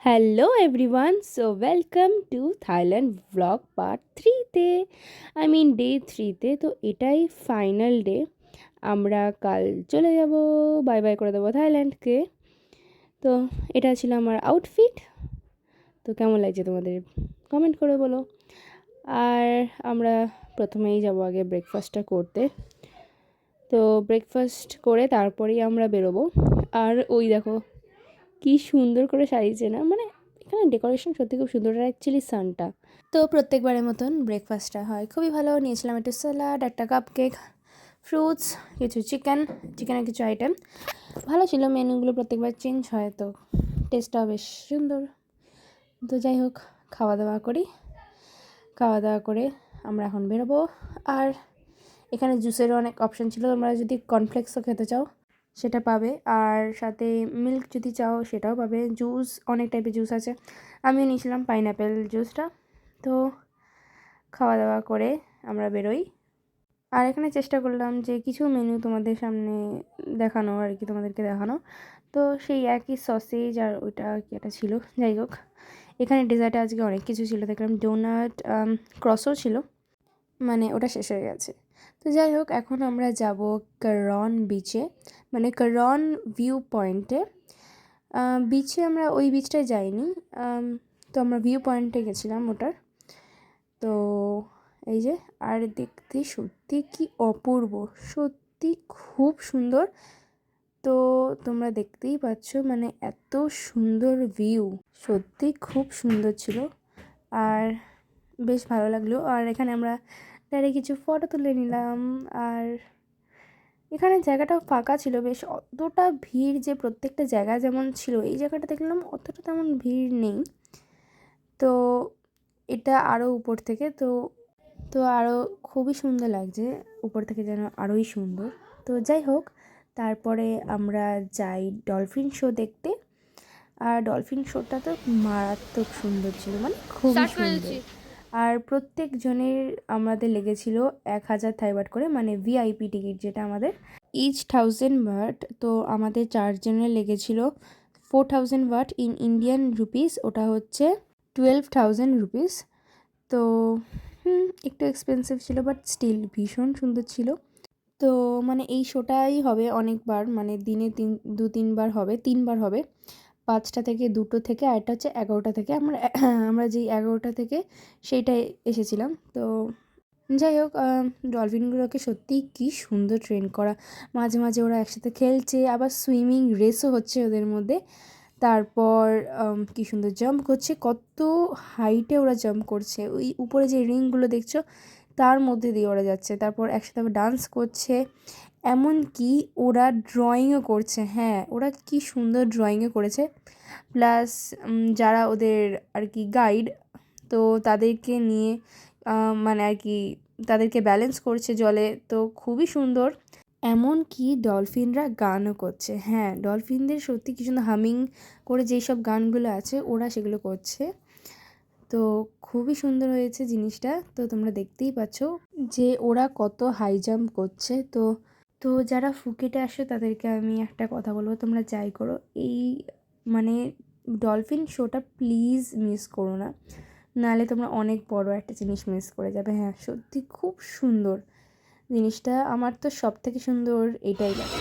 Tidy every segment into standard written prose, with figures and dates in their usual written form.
Hello everyone, so welcome to Thailand blog part 3তে। Day 3তে। তো এটাই ফাইনাল ডে। আমরা কাল চলে যাব, বাই বাই করে দেবো থাইল্যান্ডকে। তো এটা ছিল আমার আউটফিট। তো কেমন লাগছে তোমাদের কমেন্ট করে বলো। আর আমরা প্রথমেই যাব আগে ব্রেকফাস্টটা করতে। তো ব্রেকফাস্ট করে তারপরেই আমরা বেরোবো। আর ওই দেখো কি সুন্দর করে সাজিয়েছে না, এখানে ডেকোরেশন সত্যি খুব সুন্দর। আর অ্যাকচুয়ালি সানটা তো প্রত্যেকবারের মতন ব্রেকফাস্টটা হয় খুবই ভালো। নিয়েছিলাম একটু স্যালাড, একটা কাপ কেক, ফ্রুটস, কিছু চিকেনের কিছু আইটেম। ভালো ছিল, মেনুগুলো প্রত্যেকবার চেঞ্জ হয়, তো টেস্টটাও বেশ সুন্দর। তো যাই হোক, খাওয়া দাওয়া করে আমরা এখন বেরোবো। আর এখানে জুসেরও অনেক অপশান ছিল, তোমরা যদি কর্নফ্লেক্সও খেতে চাও সেটা পাবে, আর সাথে মিল্ক যদি চাও সেটাও পাবে। জুস, অনেক টাইপের জুস আছে। আমিও নিয়েছিলাম পাইনঅ্যাপেল জুসটা। তো খাওয়া দাওয়া করে আমরা বেরোই। আর এখানে চেষ্টা করলাম যে কিছু মেনু তোমাদের সামনে দেখানো, আর কি তোমাদেরকে দেখানো। তো সেই একই সসেজ আর ওইটা কি একটা ছিল, যাই হোক। এখানে ডেজার্টে আজকে অনেক কিছু ছিল, দেখলাম ডোনাট, ক্রসও ছিল, ওটা শেষ হয়ে গেছে। তো যাই হোক, এখন আমরা যাব কারন বিচে, কারন ভিউ পয়েন্টে। বিচে আমরা ওই বিচটায় যাইনি, তো আমরা ভিউ পয়েন্টে গেছিলাম ওটার। তো এই যে, আর দেখতে সত্যি কি অপূর্ব, সত্যি খুব সুন্দর। তো তোমরা দেখতেই পাচ্ছ, এত সুন্দর ভিউ, সত্যি খুব সুন্দর ছিল। আর বেশ ভালো লাগলো। আর এখানে আমরা ডাইরেক্ট কিছু ফটো তুলে নিলাম। আর এখানে জায়গাটাও ফাঁকা ছিল বেশ, অতটা ভিড় যে প্রত্যেকটা জায়গা যেমন ছিল এই জায়গাটা দেখলাম অতটা তেমন ভিড় নেই। তো এটা আরও উপর থেকে, তো আরও খুবই সুন্দর লাগছে উপর থেকে, যেন আরোই সুন্দর। তো যাই হোক, তারপরে আমরা যাই ডলফিন শো দেখতে। আর ডলফিন শোটা তো মারাত্মক সুন্দর ছিল, খুবই সুন্দর। আর প্রত্যেকজনের আমাদের লেগেছিল 1000 থাই বাট করে, ভিআইপি টিকিট যেটা আমাদের ইচ 1000 বাট। তো আমাদের 4 জনের লেগেছিল 4000 বাট ইন ইন্ডিয়ান রুপিস, ওটা হচ্ছে 12,000 রুপিস। তো একটু এক্সপেন্সিভ ছিল, বাট স্টিল ভীষণ সুন্দর ছিল। তো এই শোটাই হবে অনেকবার, দিনে 2-3বার হবে, 3বার হবে। 5টা থেকে 2টো থেকে, আর একটা হচ্ছে 11টা থেকে। আমরা যেই 11টা থেকে সেইটাই এসেছিলাম। তো যাই হোক, ডলফিনগুলোকে সত্যিই কী সুন্দর ট্রেন করা। মাঝে মাঝে ওরা একসাথে খেলছে, আবার সুইমিং রেসও হচ্ছে ওদের মধ্যে। তারপর কী সুন্দর জাম্প করছে, কত হাইটে ওরা জাম্প করছে। ওই উপরে যে রিংগুলো দেখছো তার মধ্যে দিয়ে ওরা যাচ্ছে। তারপর একসাথে আবার ডান্স করছে, এমনকি ওরা ড্রয়িংও করছে। হ্যাঁ, ওরা কী সুন্দর ড্রয়িংও করেছে। প্লাস যারা ওদের আর কি গাইড, তো তাদেরকে নিয়ে আর কি তাদেরকে ব্যালেন্স করছে জলে, তো খুবই সুন্দর। এমনকি ডলফিনরা গানও করছে। হ্যাঁ, ডলফিনদের সত্যি কি সুন্দর হামিং করে যেই সব গানগুলো আছে ওরা সেগুলো করছে। তো খুবই সুন্দর হয়েছে জিনিসটা। তো তোমরা দেখতেই পাচ্ছ যে ওরা কত হাই জাম্প করছে। তো যারা ফুকেটে আসো তাদেরকে আমি একটা কথা বলবো, তোমরা যাই করো, এই ডলফিন শোটা প্লিজ মিস করো না, নাহলে তোমরা অনেক বড় একটা জিনিস মিস করে যাবে। হ্যাঁ, সত্যি খুব সুন্দর জিনিসটা, আমার তো সব থেকে সুন্দর এটাই লাগে।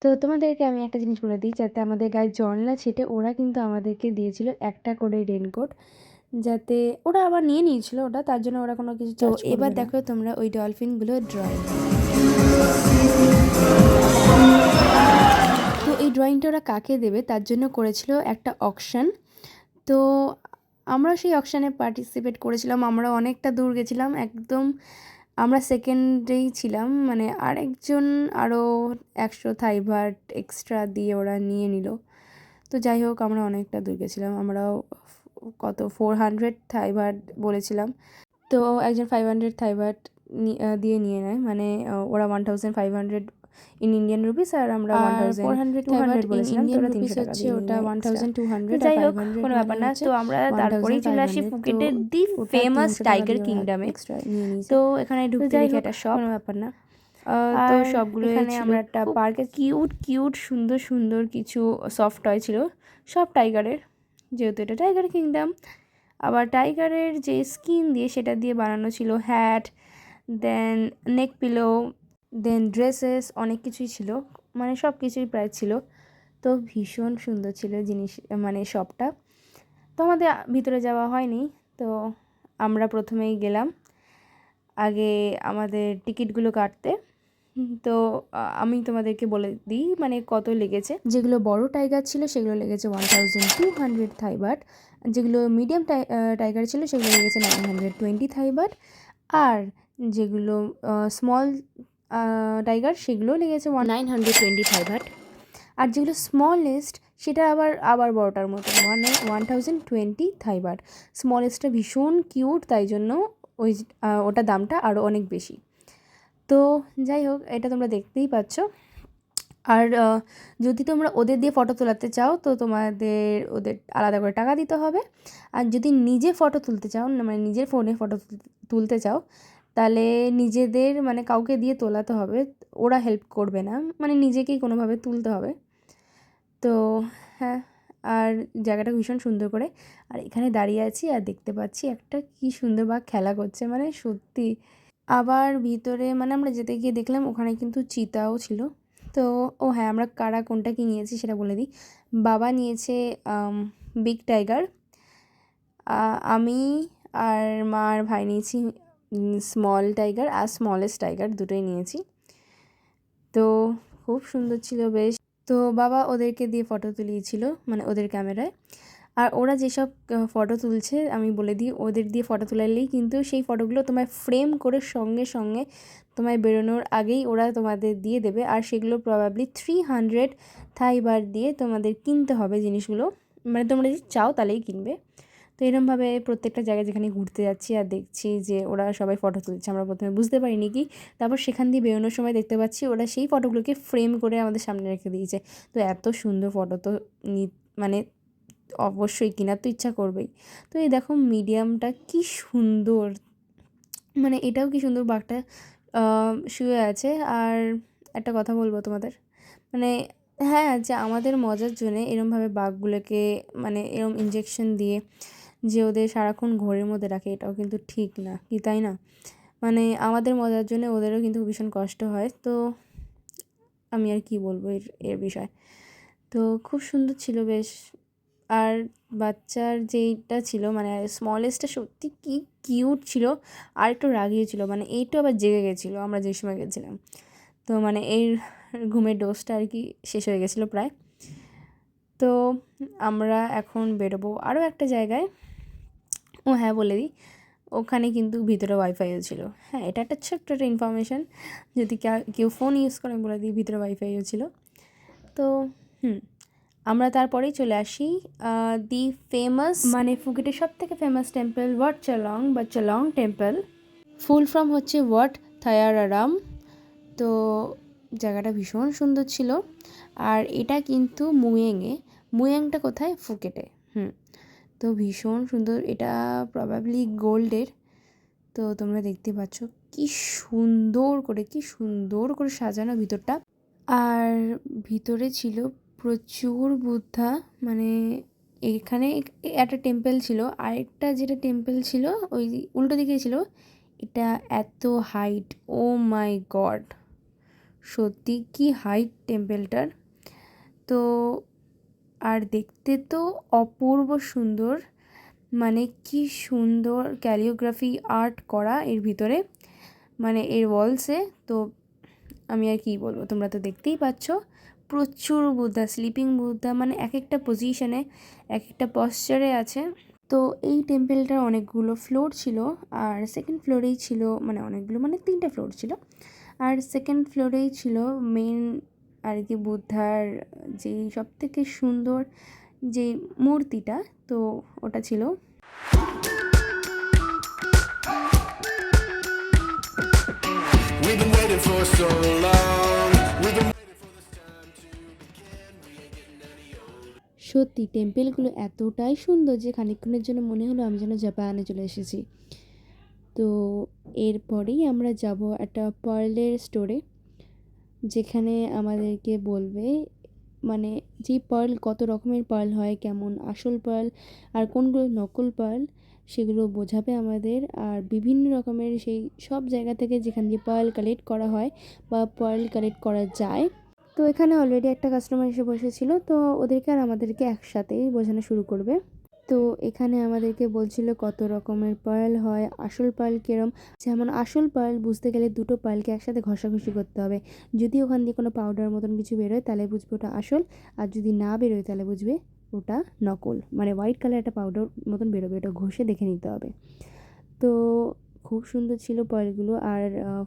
তো তোমাদেরকে আমি একটা জিনিস বলে দিই, যাতে আমাদের গায়ে জল না ছেটে, ওরা কিন্তু আমাদেরকে দিয়েছিল একটা করে রেনকোট, যাতে ওরা আবার নিয়ে নিয়েছিল ওটা, তার জন্য ওরা কোনো কিছু চার্জ করবে না। এবার দেখো তোমরা ওই ডলফিনগুলো ড্রয়িং। তো এই ড্রয়িংটা ওরা কাকে দেবে তার জন্য করেছিল একটা অকশন। তো আমরা সেই অকশানে পার্টিসিপেট করেছিলাম, আমরা অনেকটা দূর গেছিলাম, একদম আমরা সেকেন্ডেই ছিলাম, মানে আরেকজন আরও 100 থাইবার্ট এক্সট্রা দিয়ে ওরা নিয়ে নিল। তো যাই হোক, আমরা অনেকটা দূর গেছিলাম, আমরাও কত 400 থাইবার্ট বলেছিলাম, তো একজন 500 থাইবার্ট দিয়ে নিয়ে নেয়, মানে ওরা 1500 ইন ইন্ডিয়ান রুপিস, আর আমরা 1400 বলেছিলাম, তো ওরা 300 টাকা দিয়ে ওটা 1200। যাই হোক, কোনো ব্যাপার না। তো আমরা তারপরেই চলে আসি ফুকেটের দি ফেমাস টাইগার কিংডমে। তো এখানে ঢুকতে দেখি একটা শপ, কোনো ব্যাপার না। তো সবগুলো এখানে আমরা একটা পার্কে কিউট কিউট সুন্দর সুন্দর কিছু সফট টয় ছিল, সব টাইগারের, যেহেতু এটা টাইগার কিংডম। আবার টাইগারের যে স্কিন দিয়ে সেটা দিয়ে বানানো ছিল হ্যাট, দেন নেক পিলো, দেন ড্রেসেস, অনেক কিছুই ছিল, মানে সব কিছুই প্রায় ছিল। তো ভীষণ সুন্দর ছিল জিনিস, মানে শপটা। তো আমাদের ভিতরে যাওয়া হয়নি, তো আমরা প্রথমেই গেলাম আগে আমাদের টিকিটগুলো কাটতে। তো আমি তোমাদেরকে বলে দিই মানে কত লেগেছে। যেগুলো বড় টাইগার ছিল সেগুলো লেগেছে 1200 থাইবার্ট, যেগুলো মিডিয়াম টাইগার ছিল সেগুলো লেগেছে 920 থাইবার্ট, আর যেগুলো স্মল টাইগার সেগুলো লেগেছে 920 থাইবার্ট, আর যেগুলো স্মলেস্ট সেটা আবার বড়টার মতো, মানে 1020 থাইবার্ট। স্মলেস্টটা ভীষণ কিউট, তাই জন্য ওই ওটা দামটা আরও অনেক বেশি। তো যাই হোক, এটা তোমরা দেখতেই পাচ্ছ। আর যদি তোমরা ওদের দিয়ে ফটো তোলাতে চাও তো ওদের আলাদা করে টাকা দিতে হবে। আর যদি নিজে ফটো তুলতে চাও, মানে নিজের ফোনে ফটো তুলতে চাও, তাহলে নিজেদের মানে কাউকে দিয়ে তোলাতে হবে, ওরা হেল্প করবে না, মানে নিজেকেই কোনোভাবে তুলতে হবে। তো হ্যাঁ, আর জায়গাটা ভীষণ সুন্দর করে, আর এখানে দাঁড়িয়ে আছি আর দেখতে পাচ্ছি একটা কি সুন্দর বাঘ খেলা করছে, মানে সত্যি। আবার ভিতরে মানে আমরা যেতে গিয়ে দেখলাম ওখানে কিন্তু চিতাও ছিল। তো হ্যাঁ, আমরা কারা কোনটা কি নিয়েছি সেটা বলে দিই। বাবা নিয়েছে বিগ টাইগার, আমি আর মা আর ভাই নিয়েছি স্মল টাইগার, আর স্মলেস্ট টাইগার দুটোই নিয়েছি। তো খুব সুন্দর ছিল বেশ। তো বাবা ওদেরকে দিয়ে ফটো তুলিয়েছিল, মানে ওদের ক্যামেরায়। আর ওরা যেসব ফটো তুলছে আমি বলে দিই, ওদের দিয়ে ফটো তোলালেই কিন্তু সেই ফটোগুলো তোমায় ফ্রেম করে সঙ্গে সঙ্গে তোমায় বেরোনোর আগেই ওরা তোমাদের দিয়ে দেবে, আর সেগুলো প্রবাবলি 300 থাইবার্ট দিয়ে তোমাদের কিনতে হবে জিনিসগুলো, মানে তোমরা যদি চাও তাহলেই কিনবে। তো এরকমভাবে প্রত্যেকটা জায়গায় যেখানে ঘুরতে যাচ্ছি আর দেখছি যে ওরা সবাই ফটো তুলছে, আমরা প্রথমে বুঝতে পারিনি কি, তারপর সেখান দিয়ে বেরোনোর সময় দেখতে পাচ্ছি ওরা সেই ফটোগুলোকে ফ্রেম করে আমাদের সামনে রেখে দিয়েছে। তো এত সুন্দর ফটো তো মানে অবশ্যই কেনার তো ইচ্ছা করবেই। তো এই দেখো মিডিয়ামটা কি সুন্দর, মানে এটাও কি সুন্দর, বাঘটা শুয়ে আছে। আর একটা কথা বলবো তোমাদের, মানে হ্যাঁ, যে আমাদের মজার জন্যে এরমভাবে বাঘগুলোকে মানে এরম ইঞ্জেকশন দিয়ে যে ওদের সারাক্ষণ ঘরের মধ্যে রাখে, এটাও কিন্তু ঠিক না, কি তাই না? মানে আমাদের মজার জন্য ওদেরও কিন্তু ভীষণ কষ্ট হয়। তো আমি আর কি বলবো এর বিষয়। তো খুব সুন্দর ছিল বেশ। আর বাচ্চার যেইটা ছিল মানে স্মলেস্টটা সত্যি কি কিউট ছিল, আর একটু রাগিও ছিল, মানে এইটা আবার জেগে গেছিলো আমরা যে সময় গেছিলাম। তো মানে এর ঘুমের ডোজটা আর কি শেষ হয়ে গেছিলো প্রায়। তো আমরা এখন বেরোবো আরও একটা জায়গায়। হ্যাঁ, বলে দিই, ওখানে কিন্তু ভিতরে ওয়াইফাইও ছিল। হ্যাঁ, এটা একটা ছোট্ট একটা ইনফরমেশান, যদি কেউ ফোন ইউজ করে বলে দিই, ভিতরে ওয়াইফাইও ছিল। তো আমরা তারপরেই চলে আসি দি ফেমাস, মানে ফুকেটের সব থেকে ফেমাস টেম্পল ওয়াট চলং বা চলং টেম্পল। ফুল ফর্ম হচ্ছে ওয়াট থায়ারারাম। তো জায়গাটা ভীষণ সুন্দর ছিল। আর এটা কিন্তু মুয়েংটা কোথায়? ফুকেটে। তো ভীষণ সুন্দর, এটা প্রবাবলি গোল্ডের। তো তোমরা দেখতে পাচ্ছ কি সুন্দর করে সাজানো ভিতরটা। আর ভিতরে ছিল প্রচুর বুদ্ধা, মানে এখানে একটা টেম্পল ছিল, আরেকটা যেটা টেম্পল ছিল ওই উল্টো দিকে ছিল, এটা এত হাইট, ও মাই গড, সত্যি কি হাইট টেম্পেলটার। তো আর দেখতে তো অপূর্ব সুন্দর, মানে কি সুন্দর ক্যালিওগ্রাফি আর্ট করা এর ভিতরে, মানে এর ওয়ালসে। তো আমি আর কি বলবো, তোমরা তো দেখতেই পাচ্ছ। প্রচুর বুদ্ধা, স্লিপিং বুদ্ধা, মানে এক একটা পজিশনে এক একটা পশ্চারে আছে। তো এই টেম্পেলটার অনেকগুলো ফ্লোর ছিল, আর সেকেন্ড ফ্লোরেই ছিল, মানে অনেকগুলো মানে 3টে ফ্লোর ছিল, আর সেকেন্ড ফ্লোরেই ছিল মেন আর কি বুদ্ধার যেই সব থেকে সুন্দর যে মূর্তিটা, তো ওটা ছিল। We've been waiting for so long. We've been waiting for this time to begin. সত্যি টেম্পেলগুলো এতটাই সুন্দর যে খানিকক্ষণের জন্য মনে হলো আমি যেন জাপানে চলে এসেছি। তো এরপরেই আমরা যাব একটা পার্লের স্টোরে, যেখানে আমাদেরকে বলবে মানে যে পার্ল, কত রকমের পার্ল হয়, কেমন আসল পার্ল আর কোনগুলো নকল পার্ল, সেগুলো বোঝাবে আমাদের। আর বিভিন্ন রকমের সেই সব জায়গা থেকে যেখান দিয়ে পার্ল কালেক্ট করা হয় বা পার্ল কালেক্ট করা যায়। তো এখানে অলরেডি একটা কাস্টমার এসে বসেছিল, তো ওদেরকে আর আমাদেরকে একসাথেই বোঝানো শুরু করবে। তো এখানে আমাদেরকে বলছিল কত রকমের পার্ল হয়, আসল পার্ল কেরম। যেমন আসল পার্ল বুঝতে গেলে দুটো পার্লকে একসাথে ঘষাঘষি করতে হবে, যদি ওখান দিয়ে কোনো পাউডার মতন কিছু বেরোয় তাহলে বুঝবে ওটা আসল, আর যদি না বেরোয় তাহলে বুঝবে ওটা নকল, মানে হোয়াইট কালার একটা পাউডার মতন বেরোবে, ওটা ঘষে দেখে নিতে হবে। তো খুব সুন্দর ছিল পার্লগুলো। আর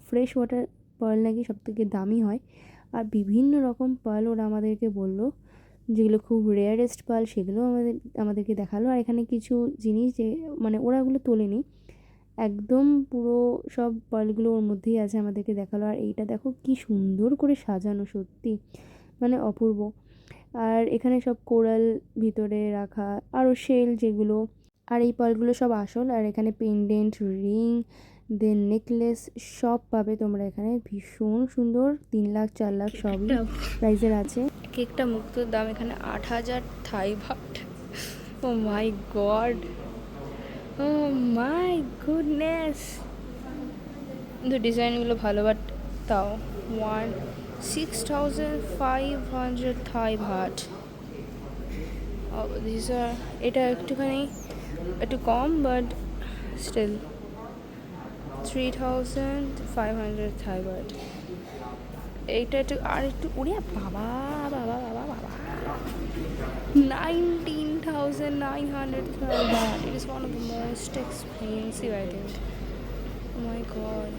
ফ্রেশ ওয়াটার পার্ল নাকি সবথেকে দামি হয়। আর বিভিন্ন রকম পার্ল ওরা আমাদেরকে বললো, যেগুলো খুব রেয়ারেস্ট পার্ল সেগুলো আমাদেরকে দেখালো। আর এখানে কিছু জিনিস যে মানে ওরা ওগুলো তোলেনি, একদম পুরো সব পার্লগুলো ওর মধ্যেই আছে, আমাদেরকে দেখালো। আর এইটা দেখো কি সুন্দর করে সাজানো, সত্যি মানে অপূর্ব। আর এখানে সব কোরাল ভিতরে রাখা, আরও শেল যেগুলো। আর এই পার্লগুলো সব আসল। আর এখানে পেন্ডেন্ট, রিং, দেন নেকলেস সব পাবে তোমরা এখানে, ভীষণ সুন্দর। 3 লাখ 4 লাখ সবই প্রাইজের আছে। এক একটা মুক্তোর দাম এখানে 8,000 Thai baht. Oh my god, oh my goodness. কিন্তু ডিজাইনগুলো ভালো, বাট তাও 6,500 থাই বাট। দিস আর, এটা একটুখানি একটু কম, বাট স্টিল 3,500 থাই বাট। এইটা একটু আর একটু উড়ে, বাবা বাবা বাবা বাবা, 19,900 Thai baht. It is one of the most expensive, I think. Oh my god.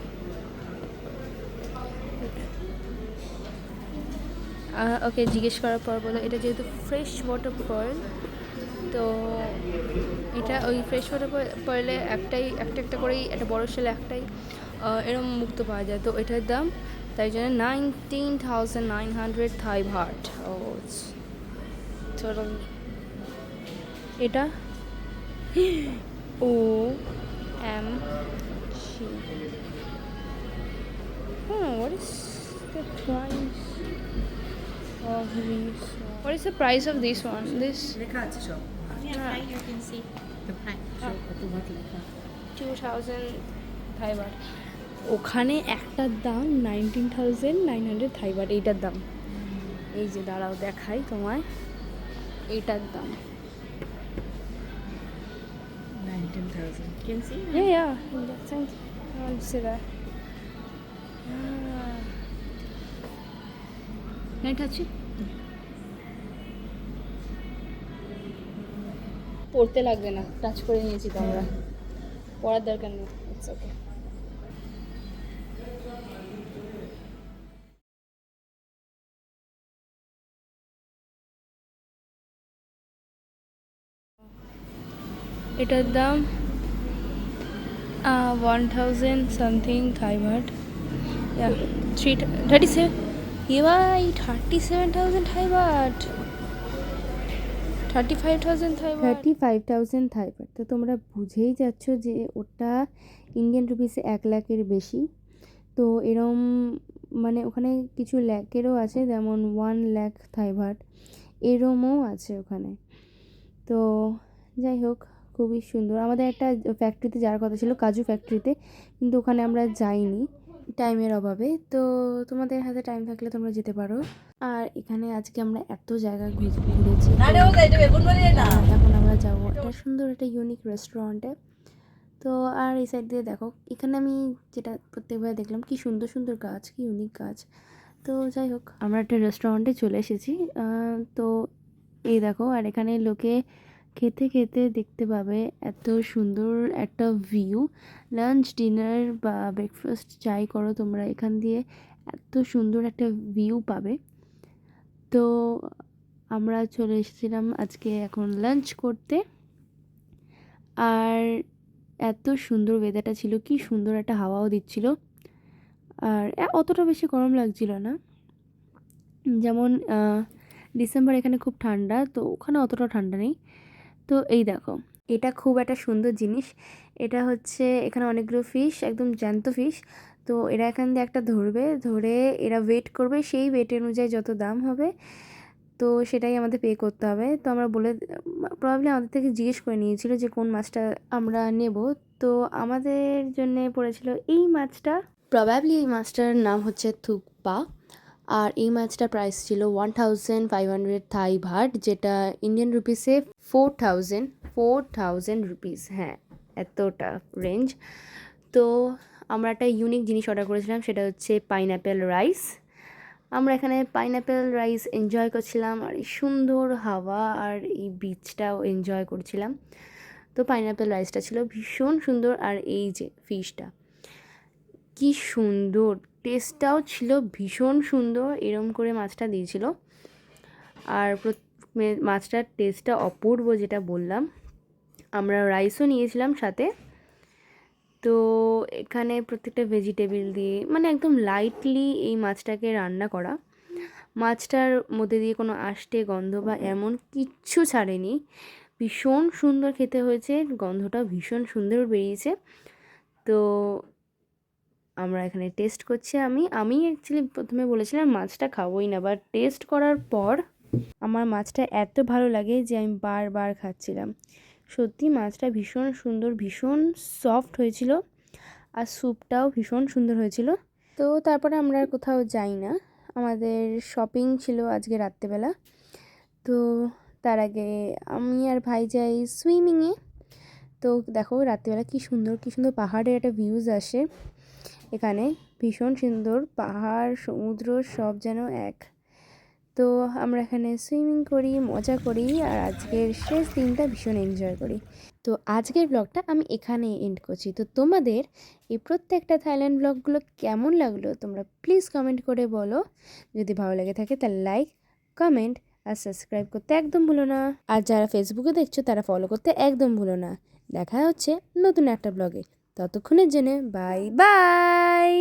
ওকে জিজ্ঞেস করার পর বলো এটা যেহেতু ফ্রেশ ওয়াটার পার্ল, তো এটা ওই ফ্রেশ ওয়াটার পার্লে একটা একটা করেই একটা বড় শেলে একটাই এরকম মুক্ত পাওয়া যায়। তো এটার দাম তাই জন্য 19,900 থাই বাট। ও টোটাল এটা OMG. What is the price of this? What is the price of this one? This লেখা আছে সব। You can see the price. Automatic লেখা। 2,000 থাই বাট। ওখানে একটার দাম 19,900 থাই বাট, এইটার দাম এই যে দাঁড়াও দেখাই তোমায়, এইটার দাম 19,000। You can see. yeah thank you. I want to see that. Can I touch it? পড়তে লাগবে না, টাচ করে নিয়েছি তো আমরা, পড়ার দরকার নেই। It's okay. এটার দাম 1,000 সামথিং থাই বাট। 37 এ ভাই, 37,000 Thai baht, 35,000 Thai baht, 35,000 Thai baht. তো তোমরা বুঝেই যাচ্ছ যে ওটা ইন্ডিয়ান রুপিসে 1 লাখের বেশি। তো এরম মানে ওখানে কিছু ল্যাকেরও আছে, যেমন 1 লাখ থাই বাট এরমও আছে ওখানে। তো যাই হোক, খুবই সুন্দর। আমাদের একটা ফ্যাক্টরিতে যাওয়ার কথা ছিল, কাজু ফ্যাক্টরিতে, কিন্তু ওখানে আমরা যাইনি, টাইমের অভাবে। তো তোমাদের হাতে টাইম থাকলে তোমরা যেতে পারো। আর এখানে আজকে আমরা এত জায়গা ঘুরেছি। তো এখন আমরা যাবো একটা সুন্দর একটা ইউনিক রেস্টুরেন্টে। তো আর এই সাইড দিয়ে দেখো, এখানে আমি যেটা প্রত্যেকবার দেখলাম কি সুন্দর সুন্দর গাছ, কি ইউনিক গাছ। তো যাই হোক, আমরা একটা রেস্টুরেন্টে চলে এসেছি। তো এই দেখো, আর এখানে লোকে খেতে খেতে দেখতে পাবে এত সুন্দর একটা ভিউ। লাঞ্চ, ডিনার বা ব্রেকফাস্ট যাই করো তোমরা, এখান দিয়ে এত সুন্দর একটা ভিউ পাবে। তো আমরা চলে এসেছিলাম আজকে এখন লাঞ্চ করতে। আর এত সুন্দর ওয়েদারটা ছিল, কি সুন্দর একটা হাওয়াও দিচ্ছিল। আর অতটা বেশি গরম লাগছিল না। যেমন ডিসেম্বর এখানে খুব ঠান্ডা, তো ওখানে অতটা ঠান্ডা নেই। তো এই দেখো, এটা খুব একটা সুন্দর জিনিস। এটা হচ্ছে এখানে অনেকগুলো ফিশ, একদম জ্যান্ত ফিশ। তো এরা এখান দিয়ে একটা ধরে এরা ওয়েট করবে, সেই ওয়েট অনুযায়ী যত দাম হবে তো সেটাই আমাদের পে করতে হবে। তো আমরা প্রবাবলি আমাদের থেকে জিজ্ঞেস করে নিয়েছিল যে কোন মাছটা আমরা নেব। তো আমাদের জন্যে পড়েছিল এই মাছটা। প্রবাবলি এই মাছটার নাম হচ্ছে থুকপা। আর এই মাছটার প্রাইস ছিল 1500 থাই বাট, যেটা ইন্ডিয়ান রুপিসে 4000 রুপিস। হ্যাঁ, এতটা রেঞ্জ। তো আমরা একটা ইউনিক জিনিস অর্ডার করেছিলাম, সেটা হচ্ছে পাইনঅ্যাপেল রাইস। আমরা এখানে পাইনঅ্যাপেল রাইস এনজয় করছিলাম, আর এই সুন্দর হাওয়া আর এই বিচটাও এনজয় করছিলাম। তো পাইনঅ্যাপেল রাইসটা ছিল ভীষণ সুন্দর, আর এই যে ফিশটা কি সুন্দর, টেস্টটাও ছিল ভীষণ সুন্দর। এরম করে মাছটা দিয়েছিল, আর মাছটার টেস্টটা অপূর্ব, যেটা বললাম। আমরা রাইসও নিয়েছিলাম সাথে। তো এখানে প্রত্যেকটা ভেজিটেবল দিয়ে, মানে একদম লাইটলি এই মাছটাকে রান্না করা। মাছটার মধ্যে দিয়ে কোনো আষ্টে গন্ধ বা এমন কিচ্ছু ছাড়েনি। ভীষণ সুন্দর খেতে হয়েছে, গন্ধটা ভীষণ সুন্দর বেরিয়েছে। তো আমরা এখানে টেস্ট করছি। আমি অ্যাকচুয়ালি প্রথমে বলেছিলাম মাছটা খাবোই না, বাট টেস্ট করার পর আমার মাছটা এত ভালো লাগে যে আমি বারবার খাচ্ছিলাম। সত্যি মাছটা ভীষণ সুন্দর, ভীষণ সফট হয়েছিল, আর স্যুপটাও ভীষণ সুন্দর হয়েছিল। তো তারপরে আমরা আর কোথাও যাই না, আমাদের শপিং ছিল আজকে রাত্রেবেলা। তো তার আগে আমি আর ভাই যাই সুইমিংয়ে। তো দেখো রাত্রিবেলা কি সুন্দর কি সুন্দর পাহাড়ের একটা ভিউজ আসে এখানে। ভীষণ সুন্দর পাহাড়, সমুদ্র সব যেন এক। তো আমরা এখানে সুইমিং করি, মজা করি, আর আজকের শেষ দিনটা ভীষণ এনজয় করি। তো আজকের ব্লগটা আমি এখানেই এন্ড করছি। তো তোমাদের এই প্রত্যেকটা থাইল্যান্ড ব্লগগুলো কেমন লাগলো তোমরা প্লিজ কমেন্ট করে বলো। যদি ভালো লেগে থাকে তাহলে লাইক, কমেন্ট আর সাবস্ক্রাইব করতে একদম ভুলো না। আর যারা ফেসবুকে দেখছো তারা ফলো করতে একদম ভুলো না। দেখা হচ্ছে নতুন একটা ব্লগে, ততক্ষণের জন্য বাই বাই।